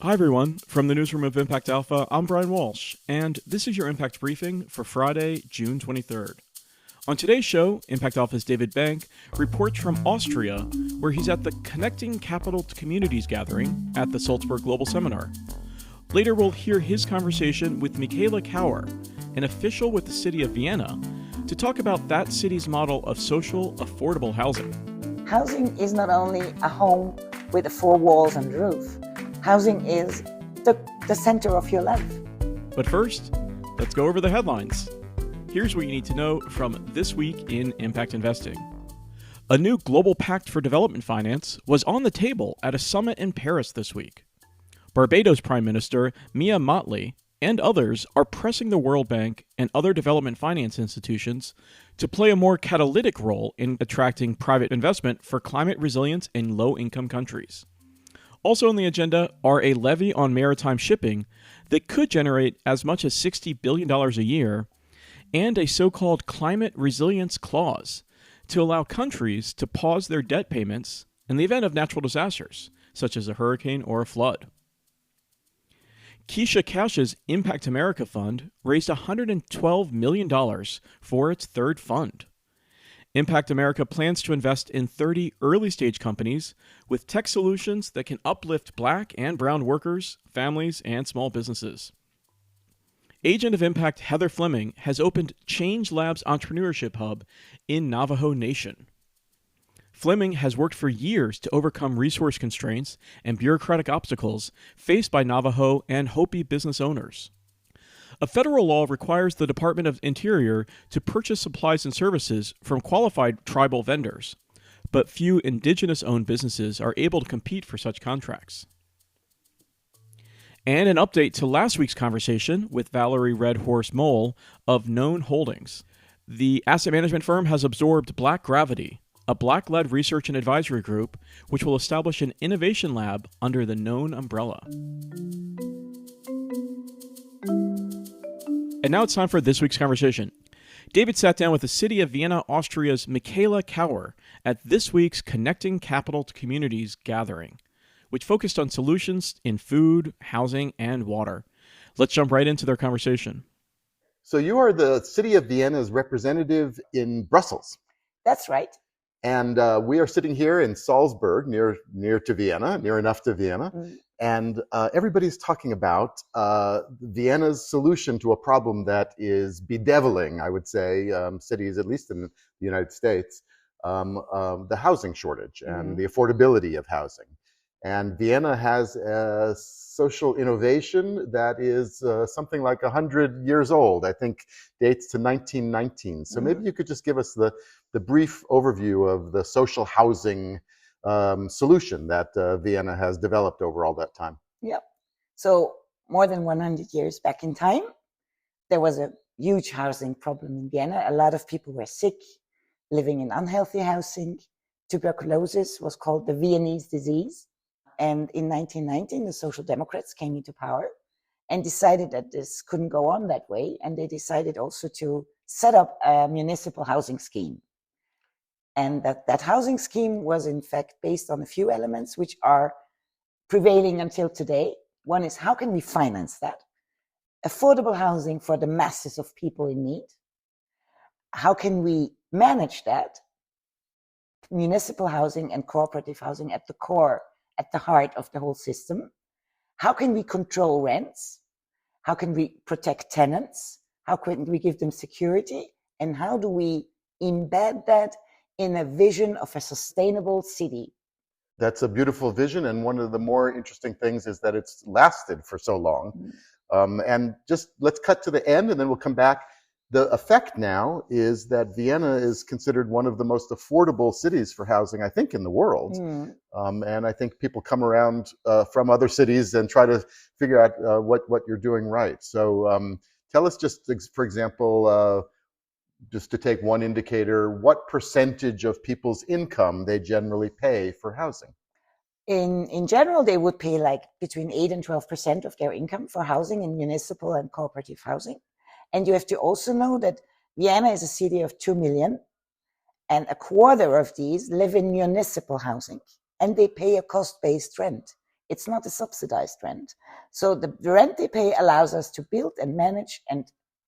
Hi, everyone. From the newsroom of Impact Alpha, I'm Brian Walsh, and this is your Impact Briefing for Friday, June 23rd. On today's show, Impact Alpha's David Bank reports from Austria, where he's at the Connecting Capital to Communities gathering at the Salzburg Global Seminar. Later, we'll hear his conversation with Michaela Kauer, an official with the city of Vienna, to talk about that city's model of social, affordable housing. Housing is not only a home with the four walls and roof. Housing is the center of your life. But first, let's go over the headlines. Here's what you need to know from this week in impact investing. A new global pact for development finance was on the table at a summit in Paris this week. Barbados Prime Minister Mia Mottley and others are pressing the World Bank and other development finance institutions to play a more catalytic role in attracting private investment for climate resilience in low-income countries. Also on the agenda are a levy on maritime shipping that could generate as much as $60 billion a year and a so-called climate resilience clause to allow countries to pause their debt payments in the event of natural disasters, such as a hurricane or a flood. Keisha Cash's Impact America Fund raised $112 million for its third fund. Impact America plans to invest in 30 early-stage companies with tech solutions that can uplift Black and brown workers, families, and small businesses. Agent of Impact Heather Fleming has opened Change Lab's Entrepreneurship Hub in Navajo Nation. Fleming has worked for years to overcome resource constraints and bureaucratic obstacles faced by Navajo and Hopi business owners. A federal law requires the Department of Interior to purchase supplies and services from qualified tribal vendors, but few indigenous-owned businesses are able to compete for such contracts. And an update to last week's conversation with Valerie Red Horse Mole of Known Holdings. The asset management firm has absorbed Black Gravity, a Black-led research and advisory group which will establish an innovation lab under the Known umbrella. And now it's time for this week's conversation. David sat down with the city of Vienna, Austria's Michaela Kauer at this week's Connecting Capital to Communities gathering, which focused on solutions in food, housing, and water. Let's jump right into their conversation. So you are the city of Vienna's representative in Brussels. That's right. And we are sitting here in Salzburg, near to Vienna, near enough to Vienna. Mm. And everybody's talking about Vienna's solution to a problem that is bedeviling, I would say, cities, at least in the United States, the housing shortage and the affordability of housing. And Vienna has a social innovation that is something like 100 years old, I think dates to 1919. So maybe you could just give us the brief overview of the social housing solution that Vienna has developed over all that time. Yep. So more than 100 years back in time, there was a huge housing problem in Vienna. A lot of people were sick, living in unhealthy housing. Tuberculosis was called the Viennese disease. And in 1919, the Social Democrats came into power and decided that this couldn't go on that way. And they decided also to set up a municipal housing scheme. And that housing scheme was, in fact, based on a few elements which are prevailing until today. One is, how can we finance that? Affordable housing for the masses of people in need. How can we manage that? Municipal housing and cooperative housing at the core, at the heart of the whole system. How can we control rents? How can we protect tenants? How can we give them security? And how do we embed that in a vision of a sustainable city? That's a beautiful vision, and one of the more interesting things is that it's lasted for so long. And just let's cut to the end, and then we'll come back. The effect now is that Vienna is considered one of the most affordable cities for housing, I think, in the world. And I think people come around from other cities and try to figure out what you're doing right. So tell us just, for example, just to take one indicator, what percentage of people's income they generally pay for housing? In general, they would pay like between 8 and 12% of their income for housing in municipal and cooperative housing. And you have to also know that Vienna is a city of 2 million, and a quarter of these live in municipal housing, and they pay a cost-based rent. It's not a subsidized rent. So the rent they pay allows us to build and manage and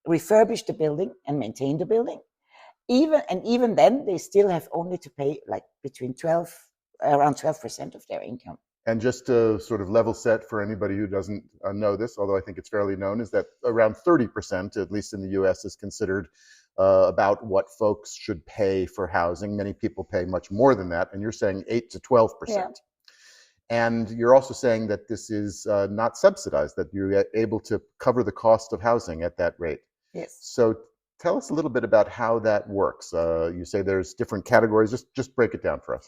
refurbish the building and maintain the building. Even then, they still have only to pay like around 12% of their income. And just to sort of level set for anybody who doesn't know this, although I think it's fairly known, is that around 30%, at least in the US, is considered about what folks should pay for housing. Many people pay much more than that, and you're saying 8 to 12%. Yeah. And you're also saying that this is not subsidized, that you're able to cover the cost of housing at that rate. Yes. So tell us a little bit about how that works. You say there's different categories. Just break it down for us.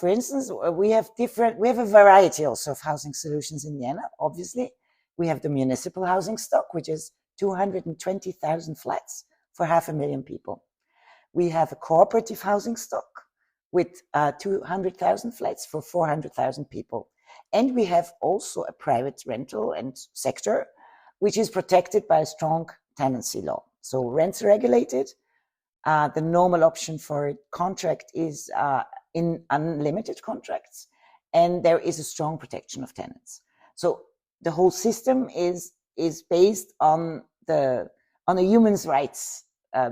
For instance, we have a variety also of housing solutions in Vienna. Obviously, we have the municipal housing stock, which is 220,000 flats for 500,000 people. We have a cooperative housing stock with 200,000 flats for 400,000 people. And we have also a private rental and sector, which is protected by a strong tenancy law. So rents are regulated. The normal option for a contract is in unlimited contracts, and there is a strong protection of tenants. So the whole system is based on a human rights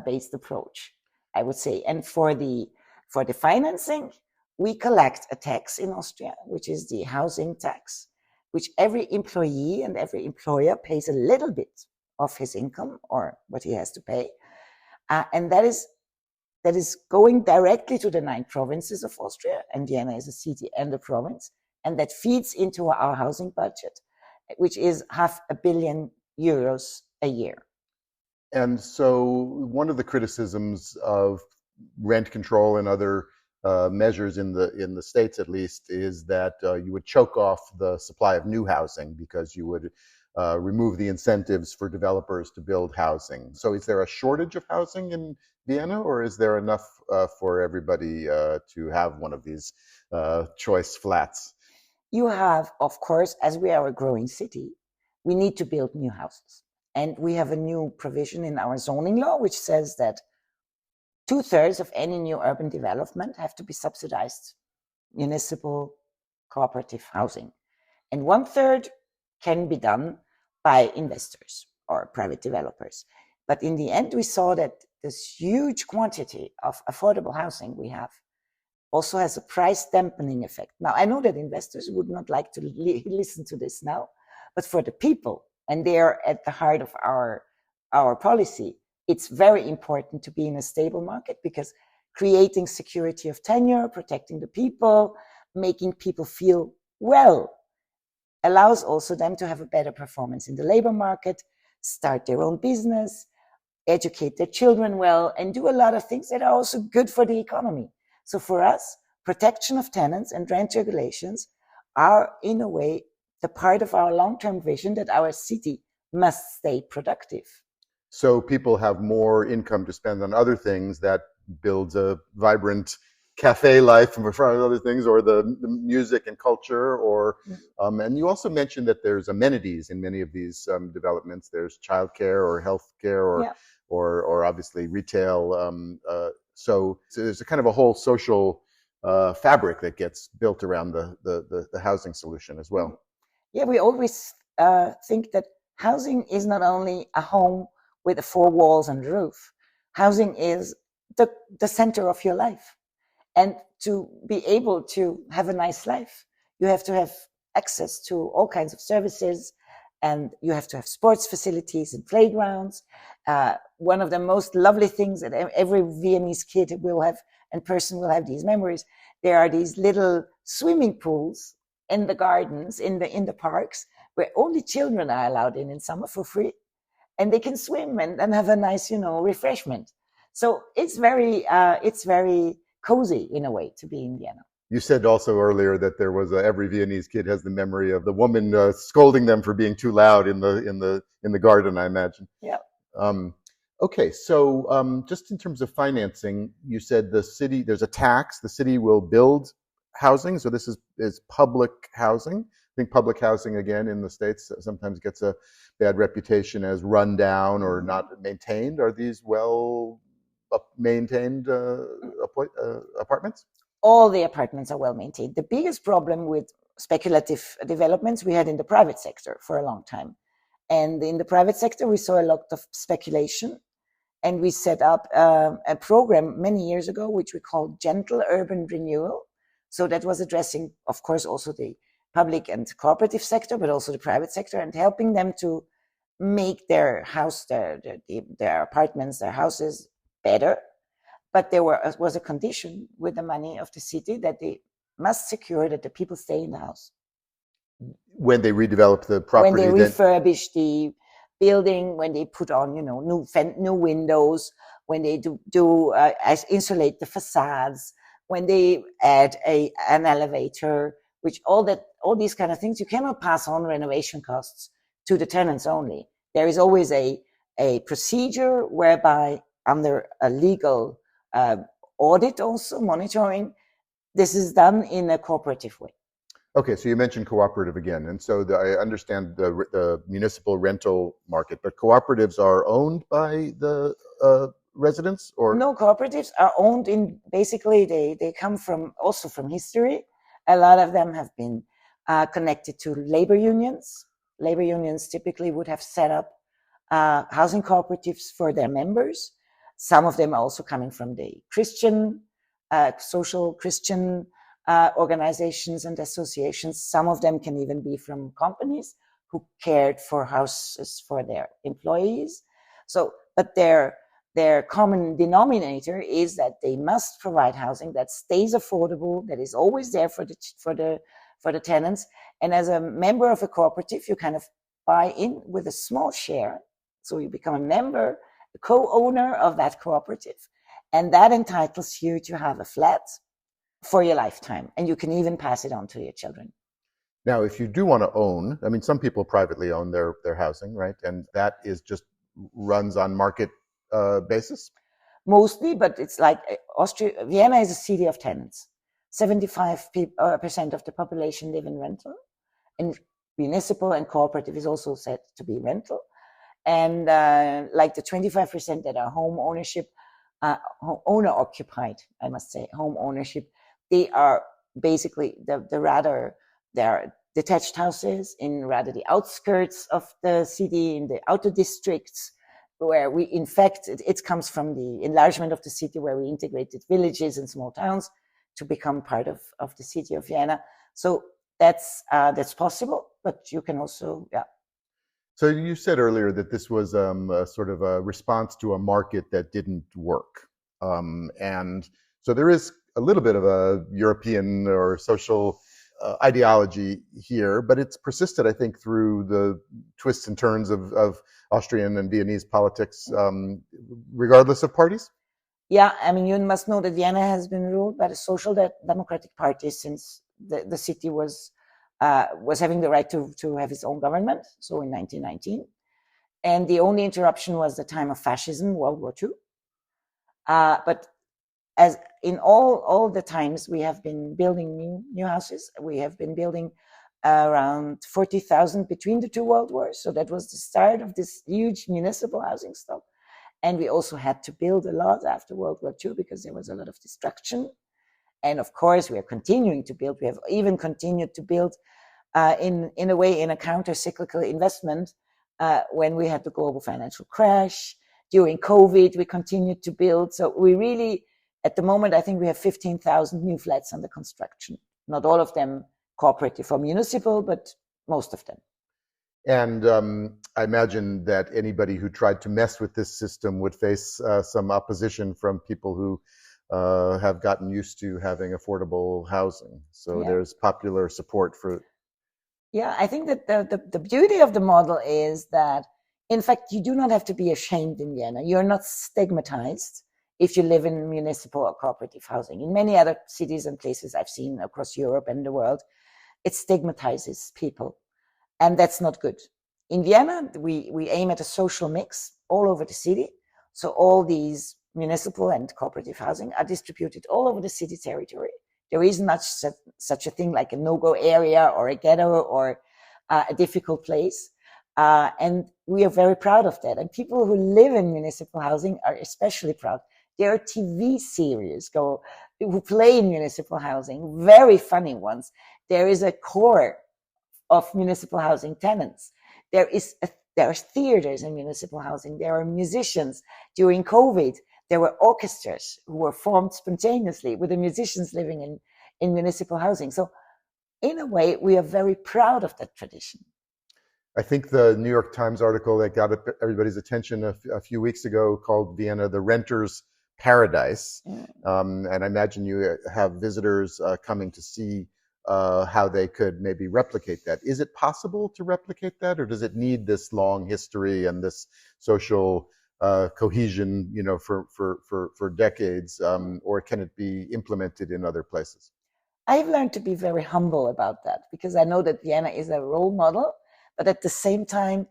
based approach, I would say. And for the financing, we collect a tax in Austria, which is the housing tax, which every employee and every employer pays a little bit of his income or what he has to pay, and that is going directly to the 9 provinces of Austria, and Vienna is a city and a province, and that feeds into our housing budget, which is €500 million a year. And so one of the criticisms of rent control and other measures in the States, at least, is that you would choke off the supply of new housing because you would remove the incentives for developers to build housing. So is there a shortage of housing in Vienna, or is there enough for everybody to have one of these choice flats? You have, of course, as we are a growing city, we need to build new houses. And we have a new provision in our zoning law, which says that 2/3 of any new urban development have to be subsidized municipal cooperative housing. And 1/3 can be done by investors or private developers. But in the end, we saw that this huge quantity of affordable housing we have also has a price dampening effect. Now, I know that investors would not like to listen to this now, but for the people, and they are at the heart of our policy, it's very important to be in a stable market, because creating security of tenure, protecting the people, making people feel well, allows also them to have a better performance in the labor market, start their own business, educate their children well, and do a lot of things that are also good for the economy. So for us, protection of tenants and rent regulations are, in a way, the part of our long-term vision that our city must stay productive. So people have more income to spend on other things that builds a vibrant cafe life and other things, or the music and culture, or and you also mentioned that there's amenities in many of these developments. There's childcare or healthcare or obviously retail. So there's a kind of a whole social fabric that gets built around the housing solution as well. Yeah, we always think that housing is not only a home with 4 walls and a roof. Housing is the center of your life. And to be able to have a nice life, you have to have access to all kinds of services, and you have to have sports facilities and playgrounds. One of the most lovely things that every Viennese kid will have and person will have these memories. There are these little swimming pools in the gardens, in the parks, where only children are allowed in summer for free, and they can swim and have a nice, refreshment. So it's very cozy in a way to be in Vienna. You said also earlier that there was every Viennese kid has the memory of the woman scolding them for being too loud in the garden, I imagine. Yeah. Okay, so just in terms of financing, you said the city, there's a tax, the city will build housing, so this is public housing. I think public housing, again, in the States sometimes gets a bad reputation as run down or not maintained. Are these well maintained apartments? All the apartments are well maintained. The biggest problem with speculative developments we had in the private sector for a long time. And in the private sector, we saw a lot of speculation. And we set up a program many years ago, which we called Gentle Urban Renewal. So that was addressing, of course, also the public and cooperative sector, but also the private sector, and helping them to make their house, their apartments, their houses better. But there was a condition with the money of the city that they must secure that the people stay in the house. When they redevelop the property? When they refurbish the building, when they put on, new windows, when they insulate the facades, when they add an elevator, which all these kind of things, you cannot pass on renovation costs to the tenants only. There is always a procedure whereby, under a legal audit, also monitoring, this is done in a cooperative way. Okay, so you mentioned cooperative again, and so I understand the municipal rental market, but cooperatives are owned by the residents, or no? Cooperatives are owned basically they come from history. A lot of them have been connected to labor unions. Labor unions typically would have set up housing cooperatives for their members. Some of them are also coming from the Christian, social Christian organizations and associations. Some of them can even be from companies who cared for houses for their employees. So, but their common denominator is that they must provide housing that stays affordable, that is always there for the tenants. And as a member of a cooperative, you kind of buy in with a small share. So you become a member, a co-owner of that cooperative, and that entitles you to have a flat for your lifetime, and you can even pass it on to your children. Now, if you do want to own, I mean, some people privately own their housing, right? And that is just runs on market basis? Mostly, but it's like Vienna is a city of tenants. 75% of the population live in rental, and municipal and cooperative is also said to be rental. And like the 25% that are home ownership, owner occupied, I must say, home ownership, they are basically they're detached houses in rather the outskirts of the city, in the outer districts, where it comes from the enlargement of the city, where we integrated villages and small towns to become part of the city of Vienna. So that's possible, but you can also, yeah. So you said earlier that this was a sort of a response to a market that didn't work. And so there is a little bit of a European or social ideology here, but it's persisted, I think, through the twists and turns of Austrian and Viennese politics, regardless of parties? Yeah, I mean, you must know that Vienna has been ruled by the Social Democratic Party since the city was having the right to have its own government, so in 1919. And the only interruption was the time of fascism, World War II. But as in all the times, we have been building new houses. We have been building around 40,000 between the two world wars. So that was the start of this huge municipal housing stock. And we also had to build a lot after World War II because there was a lot of destruction. And of course, we are continuing to build. We have even continued to build in a way in a counter-cyclical investment when we had the global financial crash. During COVID, we continued to build. So we really, at the moment, I think we have 15,000 new flats under construction. Not all of them cooperative or municipal, but most of them. And I imagine that anybody who tried to mess with this system would face some opposition from people who have gotten used to having affordable housing. So yeah, there's popular support for. Yeah, I think that the beauty of the model is that, in fact, you do not have to be ashamed in Vienna. You're not stigmatized if you live in municipal or cooperative housing. In many other cities and places I've seen across Europe and the world, it stigmatizes people. And that's not good. In Vienna, we aim at a social mix all over the city. So all these municipal and cooperative housing are distributed all over the city territory. There is not such a thing like a no-go area or a ghetto or a difficult place. And we are very proud of that. And people who live in municipal housing are especially proud. There are TV series who play in municipal housing, very funny ones. There is a core of municipal housing tenants. There are theaters in municipal housing. There are musicians. During COVID, there were orchestras who were formed spontaneously with the musicians living in municipal housing. So in a way, we are very proud of that tradition. I think the New York Times article that got everybody's attention a few weeks ago called Vienna the renter's paradise. And I imagine you have visitors coming to see how they could maybe replicate that. Is it possible to replicate that, or does it need this long history and this social cohesion, for decades, or can it be implemented in other places? I've learned to be very humble about that, because I know that Vienna is a role model. But at the same time,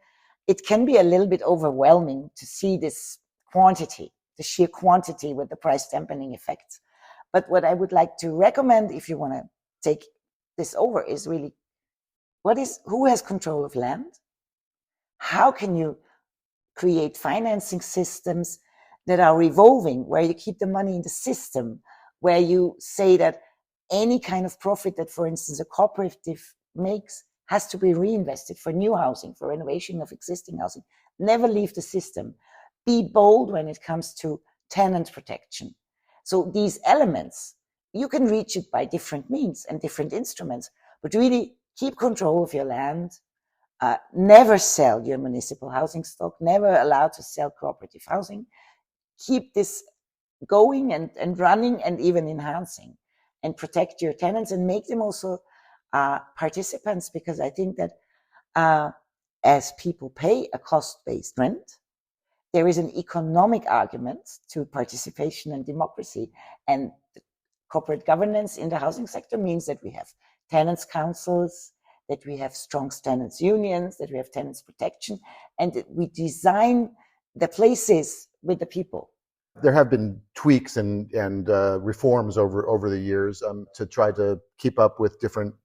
it can be a little bit overwhelming to see this quantity, the sheer quantity with the price dampening effects. But what I would like to recommend, if you want to take this over, is really who has control of land? How can you create financing systems that are revolving, where you keep the money in the system, where you say that any kind of profit that, for instance, a cooperative makes has to be reinvested for new housing, for renovation of existing housing. Never leave the system. Be bold when it comes to tenant protection. So these elements, you can reach it by different means and different instruments, but really keep control of your land. Never sell your municipal housing stock. Never allow to sell cooperative housing. Keep this going and running and even enhancing, and protect your tenants and make them also participants, because I think that as people pay a cost-based rent, there is an economic argument to participation and democracy. And corporate governance in the housing sector means that we have tenants' councils, that we have strong tenants' unions, that we have tenants' protection, and that we design the places with the people. There have been tweaks and reforms over the years to try to keep up with different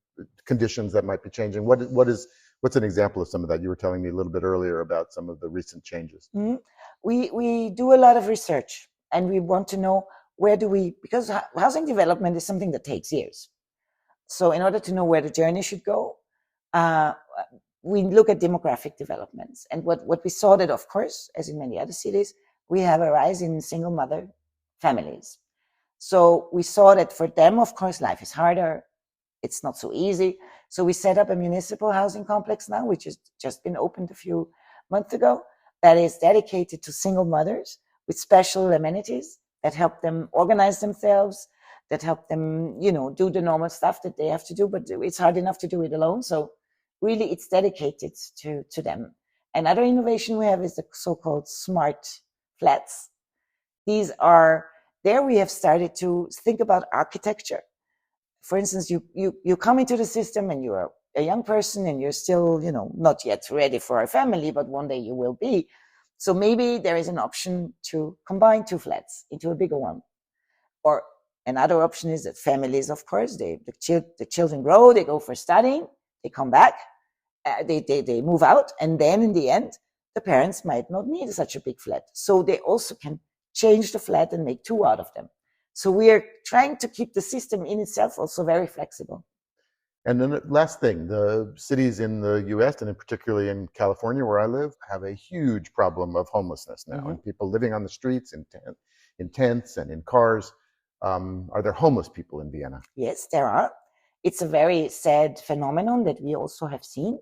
conditions that might be changing. What's an example of some of that? You were telling me a little bit earlier about some of the recent changes. Mm-hmm. We do a lot of research, and we want to know because housing development is something that takes years. So in order to know where the journey should go, we look at demographic developments. And what we saw that, of course, as in many other cities, we have a rise in single mother families. So we saw that for them, of course, life is harder. It's not so easy. So we set up a municipal housing complex now, which has just been opened a few months ago, that is dedicated to single mothers with special amenities that help them organize themselves, that help them, do the normal stuff that they have to do, but it's hard enough to do it alone. So really it's dedicated to them. Another innovation we have is the so-called smart flats. There we have started to think about architecture. For instance, you come into the system and you're a young person and you're still, not yet ready for a family, but one day you will be. So maybe there is an option to combine two flats into a bigger one. Or another option is that families, of course, the children grow, they go for studying, they come back, they move out, and then in the end, the parents might not need such a big flat. So they also can change the flat and make two out of them. So we are trying to keep the system in itself also very flexible. And then the last thing, the cities in the US, and particularly in California where I live, have a huge problem of homelessness now, and people living on the streets in tents and in cars. Are there homeless people in Vienna? Yes, there are. It's a very sad phenomenon that we also have seen.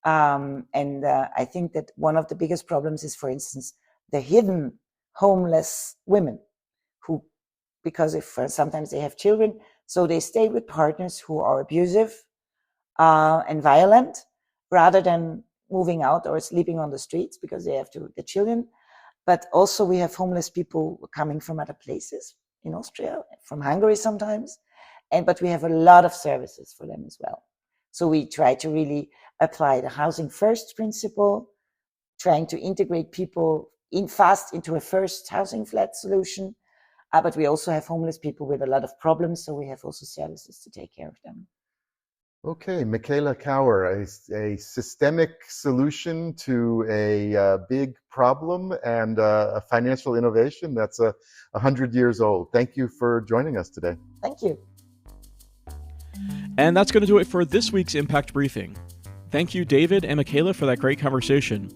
And I think that one of the biggest problems is, for instance, the hidden homeless women who, because sometimes they have children, so they stay with partners who are abusive and violent, rather than moving out or sleeping on the streets because they have the children. But also we have homeless people coming from other places in Austria, from Hungary sometimes, but we have a lot of services for them as well. So we try to really apply the housing first principle, trying to integrate people fast into a first housing flat solution. But we also have homeless people with a lot of problems, so we have also services to take care of them. Okay, Michaela Kauer, a systemic solution to a big problem and a financial innovation that's 100 years old. Thank you for joining us today. Thank you. And that's going to do it for this week's Impact Briefing. Thank you, David and Michaela, for that great conversation.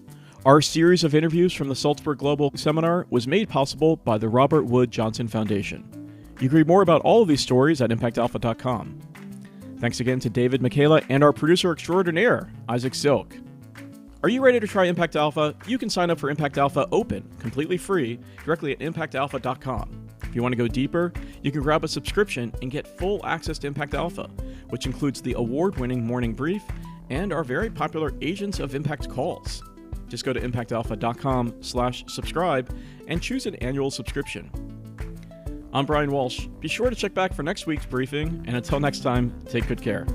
Our series of interviews from the Salzburg Global Seminar was made possible by the Robert Wood Johnson Foundation. You can read more about all of these stories at impactalpha.com. Thanks again to David, Michaela, and our producer extraordinaire, Isaac Silk. Are you ready to try Impact Alpha? You can sign up for Impact Alpha Open, completely free, directly at impactalpha.com. If you want to go deeper, you can grab a subscription and get full access to Impact Alpha, which includes the award-winning morning brief and our very popular Agents of Impact calls. Just go to impactalpha.com/subscribe and choose an annual subscription. I'm Brian Walsh. Be sure to check back for next week's briefing, and until next time, take good care.